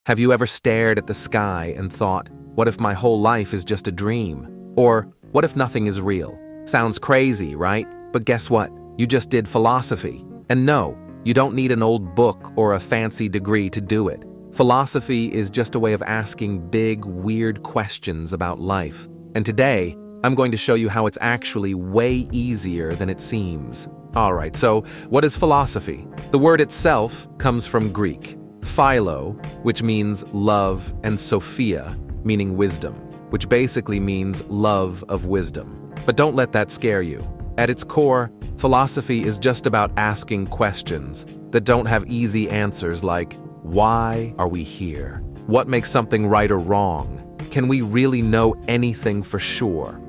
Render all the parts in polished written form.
Have you ever stared at the sky and thought, what if my whole life is just a dream? Or, what if nothing is real? Sounds crazy, right? But guess what? You just did philosophy. And no, you don't need an old book or a fancy degree to do it. Philosophy is just a way of asking big, weird questions about life. And today, I'm going to show you how it's actually way easier than it seems. Alright, so what is philosophy? The word itself comes from Greek, philo, which means love, and sophia, meaning wisdom, which basically means love of wisdom. But don't let that scare you. At its core, philosophy is just about asking questions that don't have easy answers like, why are we here? What makes something right or wrong? Can we really know anything for sure?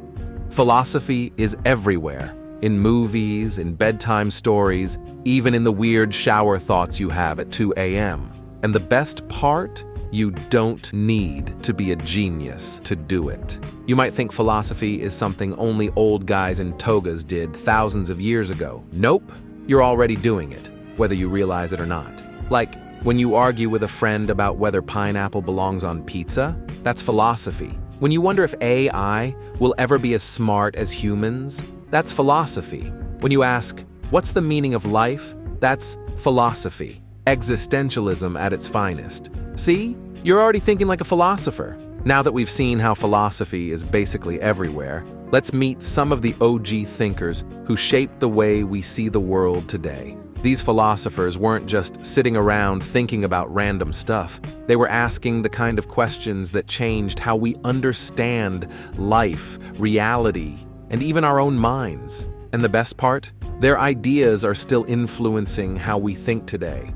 Philosophy is everywhere, in movies, in bedtime stories, even in the weird shower thoughts you have at 2 a.m. And the best part? You don't need to be a genius to do it. You might think philosophy is something only old guys in togas did thousands of years ago. Nope, you're already doing it, whether you realize it or not. Like, when you argue with a friend about whether pineapple belongs on pizza, that's philosophy. When you wonder if AI will ever be as smart as humans, that's philosophy. When you ask, what's the meaning of life? That's philosophy. Existentialism at its finest. See? You're already thinking like a philosopher. Now that we've seen how philosophy is basically everywhere, let's meet some of the OG thinkers who shaped the way we see the world today. These philosophers weren't just sitting around thinking about random stuff. They were asking the kind of questions that changed how we understand life, reality, and even our own minds. And the best part? Their ideas are still influencing how we think today.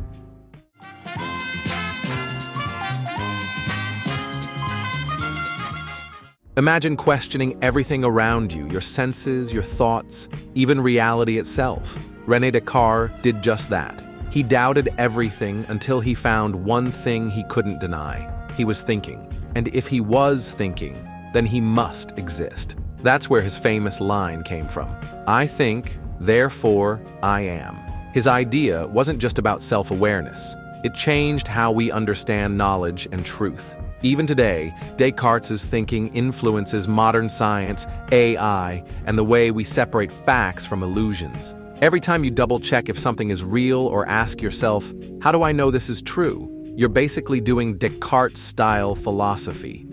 Imagine questioning everything around you, your senses, your thoughts, even reality itself. René Descartes did just that. He doubted everything until he found one thing he couldn't deny. He was thinking. And if he was thinking, then he must exist. That's where his famous line came from. I think, therefore I am. His idea wasn't just about self-awareness. It changed how we understand knowledge and truth. Even today, Descartes' thinking influences modern science, AI, and the way we separate facts from illusions. Every time you double-check if something is real or ask yourself, how do I know this is true? You're basically doing Descartes-style philosophy.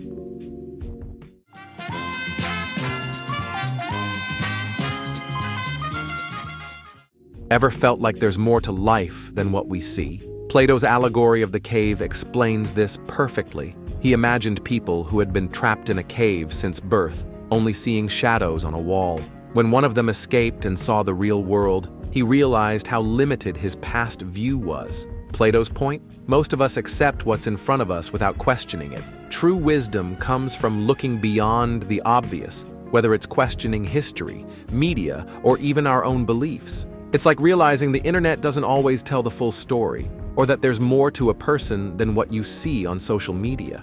Ever felt like there's more to life than what we see? Plato's allegory of the cave explains this perfectly. He imagined people who had been trapped in a cave since birth, only seeing shadows on a wall. When one of them escaped and saw the real world, he realized how limited his past view was. Plato's point? Most of us accept what's in front of us without questioning it. True wisdom comes from looking beyond the obvious, whether it's questioning history, media, or even our own beliefs. It's like realizing the internet doesn't always tell the full story, or that there's more to a person than what you see on social media.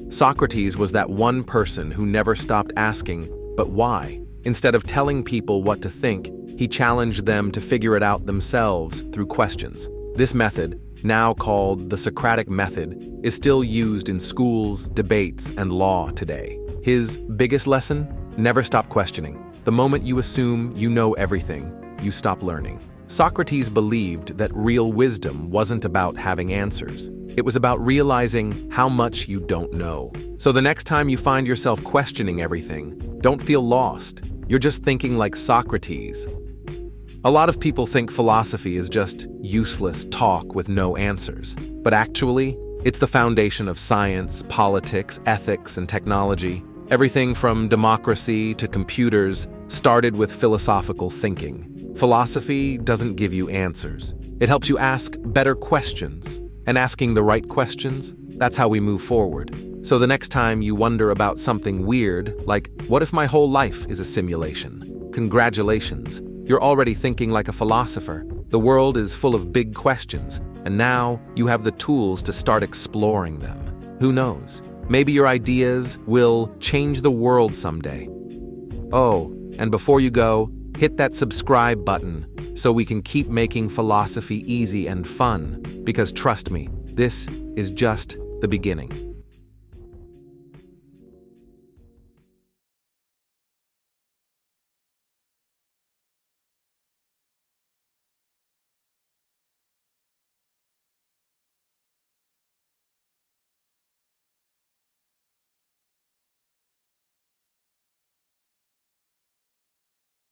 Socrates was that one person who never stopped asking, but why? Instead of telling people what to think, he challenged them to figure it out themselves through questions. This method, now called the Socratic method, is still used in schools, debates, and law today. His biggest lesson? Never stop questioning. The moment you assume you know everything, you stop learning. Socrates believed that real wisdom wasn't about having answers. It was about realizing how much you don't know. So the next time you find yourself questioning everything, don't feel lost. You're just thinking like Socrates. A lot of people think philosophy is just useless talk with no answers. But actually, it's the foundation of science, politics, ethics, and technology. Everything from democracy to computers started with philosophical thinking. Philosophy doesn't give you answers. It helps you ask better questions. And asking the right questions, that's how we move forward. So the next time you wonder about something weird, like, what if my whole life is a simulation? Congratulations, you're already thinking like a philosopher. The world is full of big questions, and now you have the tools to start exploring them. Who knows? Maybe your ideas will change the world someday. Oh, And before you go, hit that subscribe button so we can keep making philosophy easy and fun, because trust me, this is just the beginning.